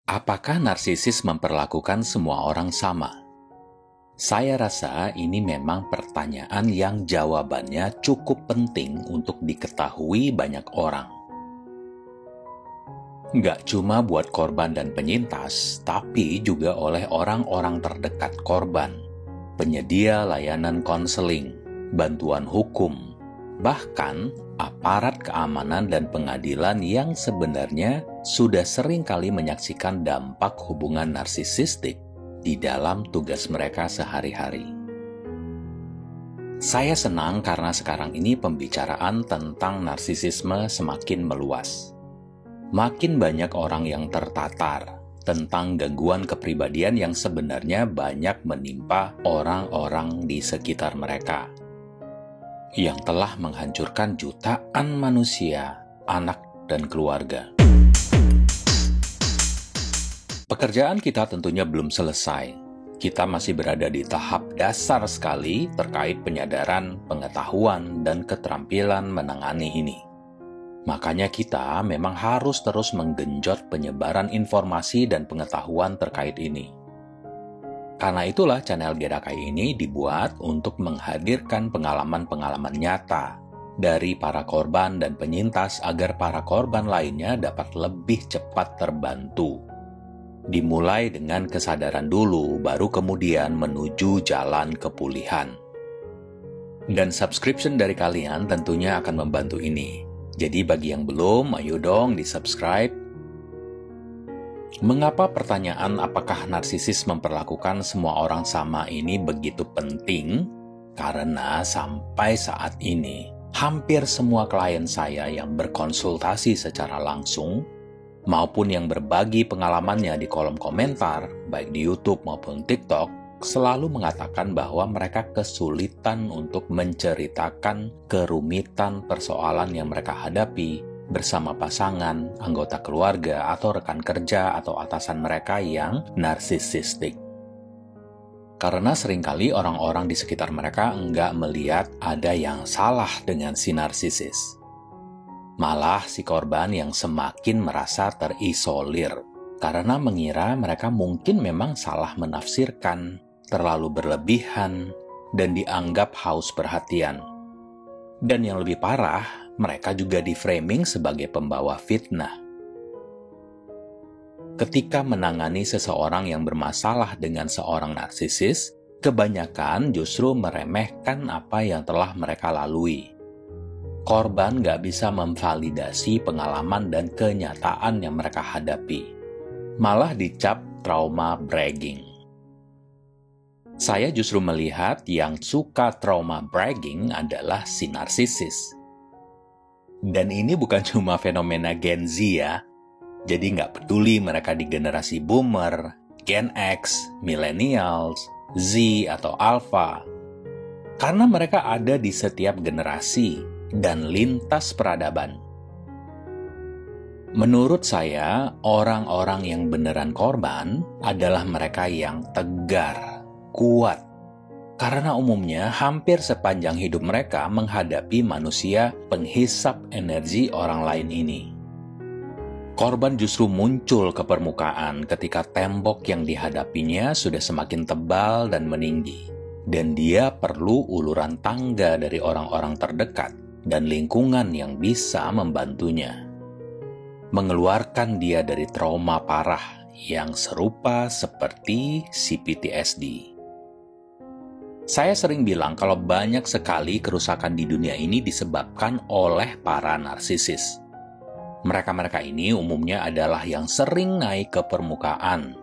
Apakah narsisis memperlakukan semua orang sama? Saya rasa ini memang pertanyaan yang jawabannya cukup penting untuk diketahui banyak orang. Nggak cuma buat korban dan penyintas, tapi juga oleh orang-orang terdekat korban, penyedia layanan konseling, bantuan hukum, bahkan aparat keamanan dan pengadilan yang sebenarnya sudah sering kali menyaksikan dampak hubungan narsisistik di dalam tugas mereka sehari-hari. Saya senang karena sekarang ini pembicaraan tentang narsisisme semakin meluas. Makin banyak orang yang tertatar tentang gangguan kepribadian yang sebenarnya banyak menimpa orang-orang di sekitar mereka, yang telah menghancurkan jutaan manusia, anak, dan keluarga. Pekerjaan kita tentunya belum selesai. Kita masih berada di tahap dasar sekali terkait penyadaran, pengetahuan, dan keterampilan menangani ini. Makanya kita memang harus terus menggenjot penyebaran informasi dan pengetahuan terkait ini. Karena itulah channel Gedakai ini dibuat untuk menghadirkan pengalaman-pengalaman nyata dari para korban dan penyintas agar para korban lainnya dapat lebih cepat terbantu. Dimulai dengan kesadaran dulu, baru kemudian menuju jalan kepulihan. Dan subscription dari kalian tentunya akan membantu ini. Jadi bagi yang belum, ayo dong di-subscribe. Mengapa pertanyaan apakah narsisis memperlakukan semua orang sama ini begitu penting? Karena sampai saat ini, hampir semua klien saya yang berkonsultasi secara langsung maupun yang berbagi pengalamannya di kolom komentar, baik di YouTube maupun TikTok, selalu mengatakan bahwa mereka kesulitan untuk menceritakan kerumitan persoalan yang mereka hadapi bersama pasangan, anggota keluarga, atau rekan kerja atau atasan mereka yang narsisistik. Karena seringkali orang-orang di sekitar mereka enggak melihat ada yang salah dengan si narsisis. Malah si korban yang semakin merasa terisolir karena mengira mereka mungkin memang salah menafsirkan, terlalu berlebihan, dan dianggap haus perhatian. Dan yang lebih parah, mereka juga di-framing sebagai pembawa fitnah. Ketika menangani seseorang yang bermasalah dengan seorang narsisis, kebanyakan justru meremehkan apa yang telah mereka lalui. Korban nggak bisa memvalidasi pengalaman dan kenyataan yang mereka hadapi. Malah dicap trauma bragging. Saya justru melihat yang suka trauma bragging adalah si narsisis. Dan ini bukan cuma fenomena Gen Z ya. Jadi nggak peduli mereka di generasi boomer, Gen X, millennials, Z, atau Alpha. Karena mereka ada di setiap generasi dan lintas peradaban. Menurut saya, orang-orang yang beneran korban adalah mereka yang tegar, kuat. Karena umumnya hampir sepanjang hidup mereka menghadapi manusia penghisap energi orang lain ini. Korban justru muncul ke permukaan ketika tembok yang dihadapinya sudah semakin tebal dan meninggi. Dan dia perlu uluran tangga dari orang-orang terdekat dan lingkungan yang bisa membantunya. Mengeluarkan dia dari trauma parah yang serupa seperti PTSD. Saya sering bilang kalau banyak sekali kerusakan di dunia ini disebabkan oleh para narsisis. Mereka-mereka ini umumnya adalah yang sering naik ke permukaan,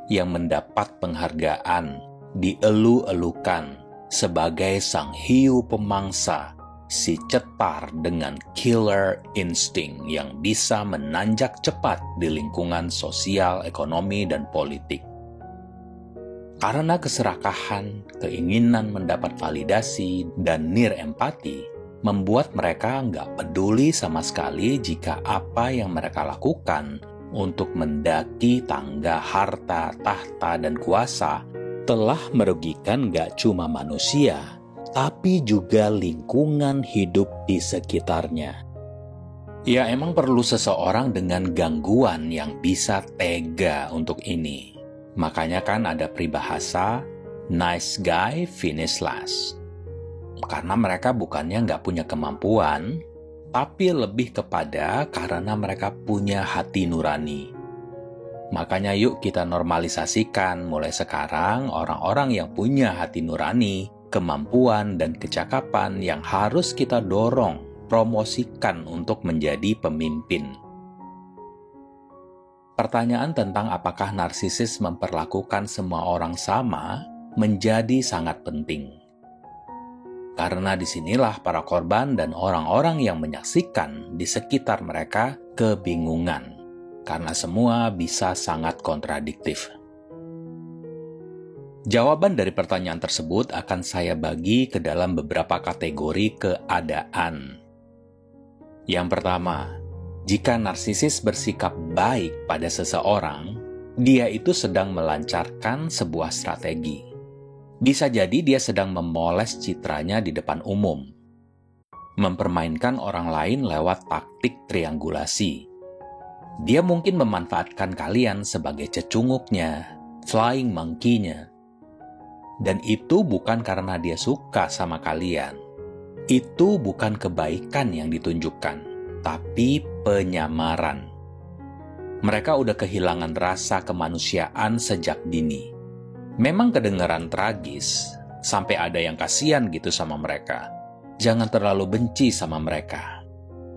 yang mendapat penghargaan, dielu-elukan sebagai sang hiu pemangsa, si cetar dengan killer insting yang bisa menanjak cepat di lingkungan sosial, ekonomi, dan politik. Karena keserakahan, keinginan mendapat validasi, dan nir empati, membuat mereka nggak peduli sama sekali jika apa yang mereka lakukan untuk mendaki tangga harta, tahta, dan kuasa telah merugikan nggak cuma manusia, tapi juga lingkungan hidup di sekitarnya. Ya, emang perlu seseorang dengan gangguan yang bisa tega untuk ini. Makanya kan ada peribahasa, nice guy finish last. Karena mereka bukannya nggak punya kemampuan, tapi lebih kepada karena mereka punya hati nurani. Makanya yuk kita normalisasikan mulai sekarang orang-orang yang punya hati nurani, kemampuan dan kecakapan yang harus kita dorong, promosikan untuk menjadi pemimpin. Pertanyaan tentang apakah narsisis memperlakukan semua orang sama menjadi sangat penting. Karena disinilah para korban dan orang-orang yang menyaksikan di sekitar mereka kebingungan. Karena semua bisa sangat kontradiktif. Jawaban dari pertanyaan tersebut akan saya bagi ke dalam beberapa kategori keadaan. Yang pertama, jika narsisis bersikap baik pada seseorang, dia itu sedang melancarkan sebuah strategi. Bisa jadi dia sedang memoles citranya di depan umum, mempermainkan orang lain lewat taktik triangulasi. Dia mungkin memanfaatkan kalian sebagai cecunguknya, flying monkey-nya. Dan itu bukan karena dia suka sama kalian. Itu bukan kebaikan yang ditunjukkan, tapi penyamaran. Mereka udah kehilangan rasa kemanusiaan sejak dini. Memang kedengaran tragis, sampai ada yang kasihan gitu sama mereka. Jangan terlalu benci sama mereka.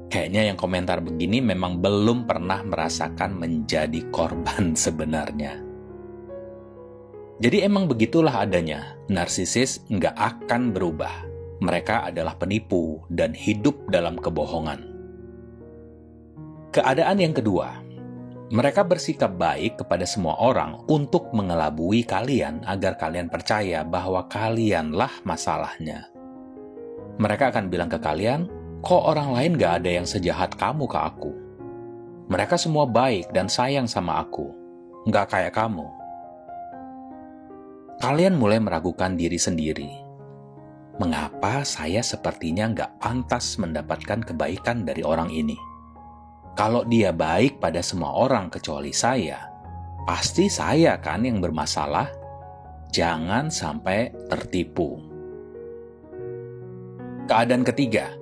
Kayaknya yang komentar begini memang belum pernah merasakan menjadi korban sebenarnya. Jadi emang begitulah adanya, narsisis nggak akan berubah. Mereka adalah penipu dan hidup dalam kebohongan. Keadaan yang kedua, mereka bersikap baik kepada semua orang untuk mengelabui kalian agar kalian percaya bahwa kalianlah masalahnya. Mereka akan bilang ke kalian, kok orang lain gak ada yang sejahat kamu ke aku? Mereka semua baik dan sayang sama aku, gak kayak kamu. Kalian mulai meragukan diri sendiri. Mengapa saya sepertinya gak pantas mendapatkan kebaikan dari orang ini? Kalau dia baik pada semua orang kecuali saya, pasti saya kan yang bermasalah. Jangan sampai tertipu. Keadaan ketiga,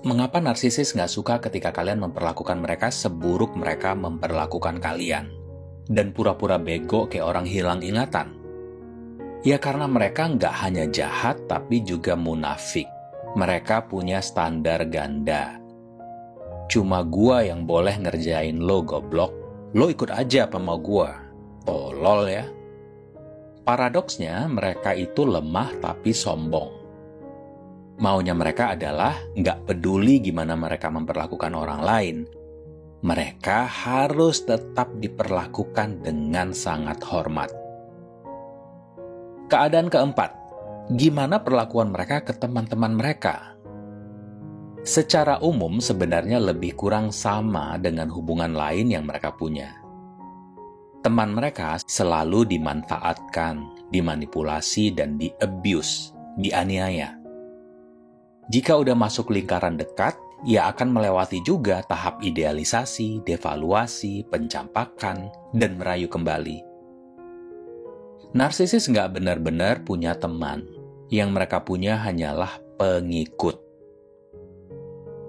mengapa narsisis nggak suka ketika kalian memperlakukan mereka seburuk mereka memperlakukan kalian? Dan pura-pura bego kayak orang hilang ingatan? Ya karena mereka nggak hanya jahat tapi juga munafik. Mereka punya standar ganda. Cuma gua yang boleh ngerjain lo goblok, lo ikut aja apa mau gua. Tolol ya. Paradoksnya mereka itu lemah tapi sombong. Maunya mereka adalah nggak peduli gimana mereka memperlakukan orang lain. Mereka harus tetap diperlakukan dengan sangat hormat. Keadaan keempat, gimana perlakuan mereka ke teman-teman mereka? Secara umum sebenarnya lebih kurang sama dengan hubungan lain yang mereka punya. Teman mereka selalu dimanfaatkan, dimanipulasi, dan di-abuse, dianiaya. Jika udah masuk lingkaran dekat, ia akan melewati juga tahap idealisasi, devaluasi, pencampakan, dan merayu kembali. Narsisis nggak benar-benar punya teman. Yang mereka punya hanyalah pengikut.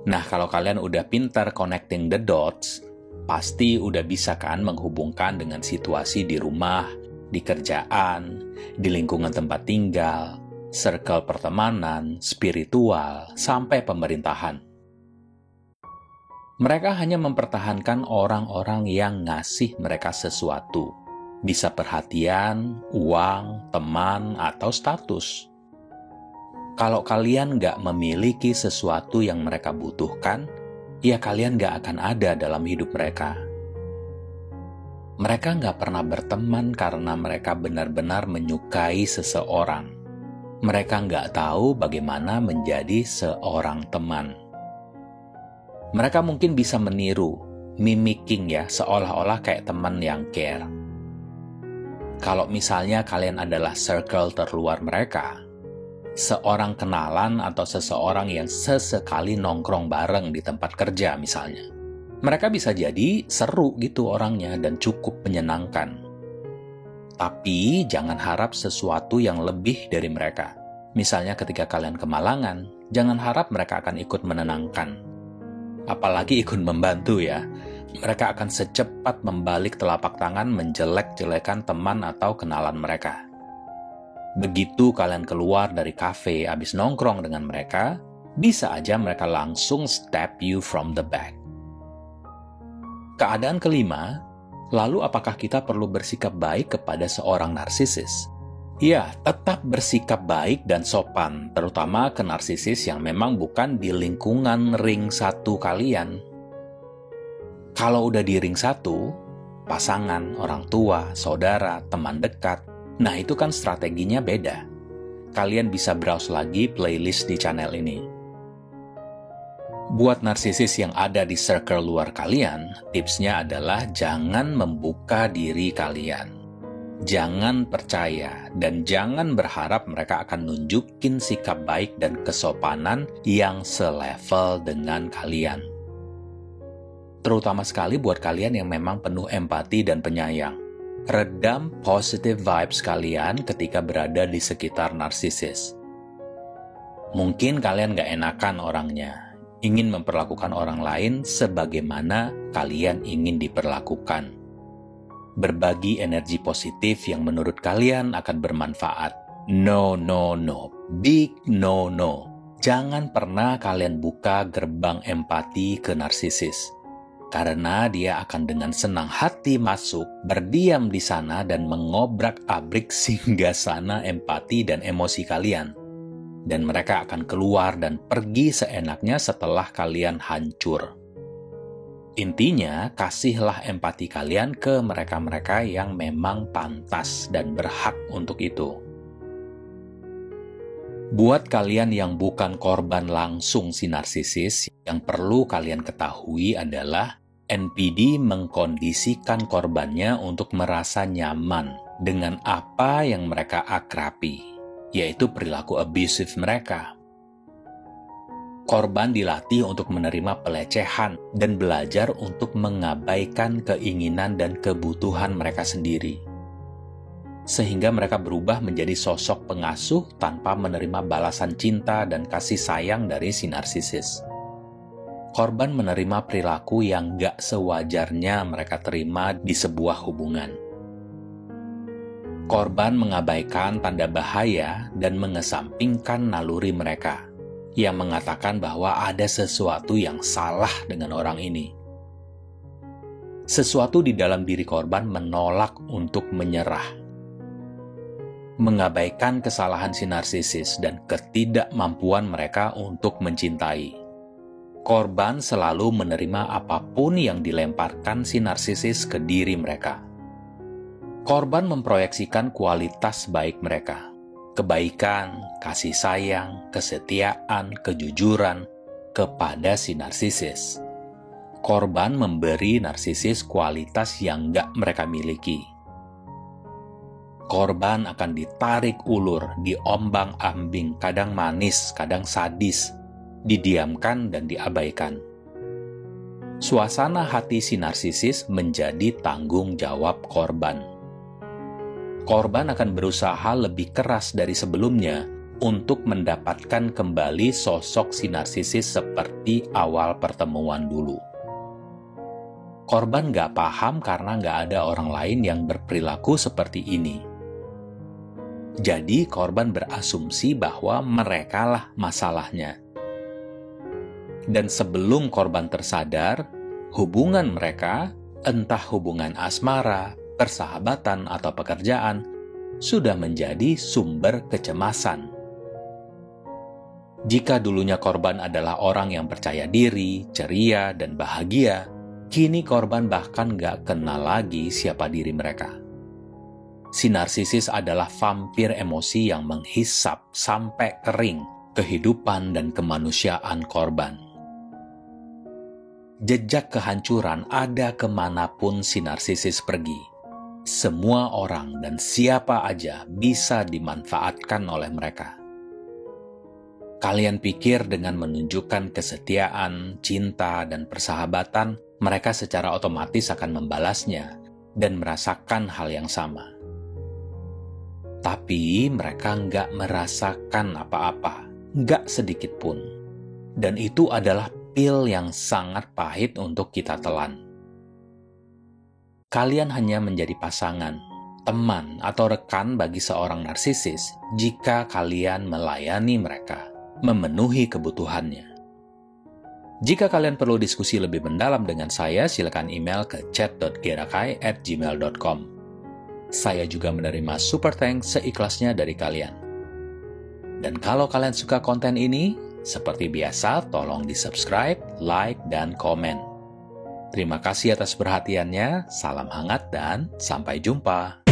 Nah, kalau kalian udah pintar connecting the dots, pasti udah bisa kan menghubungkan dengan situasi di rumah, di kerjaan, di lingkungan tempat tinggal, circle pertemanan, spiritual, sampai pemerintahan. Mereka hanya mempertahankan orang-orang yang ngasih mereka sesuatu. Bisa perhatian, uang, teman, atau status. Kalau kalian nggak memiliki sesuatu yang mereka butuhkan, ya kalian nggak akan ada dalam hidup mereka. Mereka nggak pernah berteman karena mereka benar-benar menyukai seseorang. Mereka nggak tahu bagaimana menjadi seorang teman. Mereka mungkin bisa meniru, mimicking ya, seolah-olah kayak teman yang care. Kalau misalnya kalian adalah circle terluar mereka, seorang kenalan atau seseorang yang sesekali nongkrong bareng di tempat kerja misalnya. Mereka bisa jadi seru gitu orangnya dan cukup menyenangkan. Tapi jangan harap sesuatu yang lebih dari mereka. Misalnya ketika kalian kemalangan, jangan harap mereka akan ikut menenangkan. Apalagi ikut membantu ya. Mereka akan secepat membalik telapak tangan menjelek-jelekan teman atau kenalan mereka. Begitu kalian keluar dari kafe abis nongkrong dengan mereka, bisa aja mereka langsung stab you from the back. Keadaan kelima, lalu apakah kita perlu bersikap baik kepada seorang narsisis? Ya, tetap bersikap baik dan sopan, terutama ke narsisis yang memang bukan di lingkungan ring satu kalian. Kalau udah di ring satu, pasangan, orang tua, saudara, teman dekat, nah itu kan strateginya beda. Kalian bisa browse lagi playlist di channel ini. Buat narsisis yang ada di circle luar kalian, tipsnya adalah jangan membuka diri kalian. Jangan percaya dan jangan berharap mereka akan nunjukin sikap baik dan kesopanan yang selevel dengan kalian. Terutama sekali buat kalian yang memang penuh empati dan penyayang. Redam positive vibes kalian ketika berada di sekitar narsisis. Mungkin kalian gak enakan orangnya, ingin memperlakukan orang lain sebagaimana kalian ingin diperlakukan. Berbagi energi positif yang menurut kalian akan bermanfaat. No, no, no. Big no, no. Jangan pernah kalian buka gerbang empati ke narsisis. Karena dia akan dengan senang hati masuk, berdiam di sana dan mengobrak-abrik singgasana empati dan emosi kalian. Dan mereka akan keluar dan pergi seenaknya setelah kalian hancur. Intinya, kasihlah empati kalian ke mereka-mereka yang memang pantas dan berhak untuk itu. Buat kalian yang bukan korban langsung si narsisis, yang perlu kalian ketahui adalah NPD mengkondisikan korbannya untuk merasa nyaman dengan apa yang mereka akrabi, yaitu perilaku abusive mereka. Korban dilatih untuk menerima pelecehan dan belajar untuk mengabaikan keinginan dan kebutuhan mereka sendiri. Sehingga mereka berubah menjadi sosok pengasuh tanpa menerima balasan cinta dan kasih sayang dari si narsisis. Korban menerima perilaku yang gak sewajarnya mereka terima di sebuah hubungan. Korban mengabaikan tanda bahaya dan mengesampingkan naluri mereka, yang mengatakan bahwa ada sesuatu yang salah dengan orang ini. Sesuatu di dalam diri korban menolak untuk menyerah. Mengabaikan kesalahan si narsisis dan ketidakmampuan mereka untuk mencintai. Korban selalu menerima apapun yang dilemparkan si narsisis ke diri mereka. Korban memproyeksikan kualitas baik mereka, kebaikan, kasih sayang, kesetiaan, kejujuran kepada si narsisis. Korban memberi narsisis kualitas yang gak mereka miliki. Korban akan ditarik ulur, diombang-ambing, kadang manis, kadang sadis, didiamkan dan diabaikan. Suasana hati si narsisis menjadi tanggung jawab korban. Korban akan berusaha lebih keras dari sebelumnya untuk mendapatkan kembali sosok si narsisis seperti awal pertemuan dulu. Korban gak paham karena gak ada orang lain yang berperilaku seperti ini. Jadi korban berasumsi bahwa merekalah masalahnya. Dan sebelum korban tersadar, hubungan mereka, entah hubungan asmara, persahabatan, atau pekerjaan, sudah menjadi sumber kecemasan. Jika dulunya korban adalah orang yang percaya diri, ceria, dan bahagia, kini korban bahkan gak kenal lagi siapa diri mereka. Si narsisis adalah vampir emosi yang menghisap sampai kering kehidupan dan kemanusiaan korban. Jejak kehancuran ada kemanapun si narsisis pergi. Semua orang dan siapa aja bisa dimanfaatkan oleh mereka. Kalian pikir dengan menunjukkan kesetiaan, cinta, dan persahabatan, mereka secara otomatis akan membalasnya dan merasakan hal yang sama. Tapi mereka nggak merasakan apa-apa, nggak sedikit pun. Dan itu adalah pil yang sangat pahit untuk kita telan. Kalian hanya menjadi pasangan, teman, atau rekan bagi seorang narsisis jika kalian melayani mereka, memenuhi kebutuhannya. Jika kalian perlu diskusi lebih mendalam dengan saya, silakan email ke chat.gerakai@gmail.com. Saya juga menerima super thanks seikhlasnya dari kalian. Dan kalau kalian suka konten ini, seperti biasa, tolong di-subscribe, like, dan komen. Terima kasih atas perhatiannya, salam hangat, dan sampai jumpa.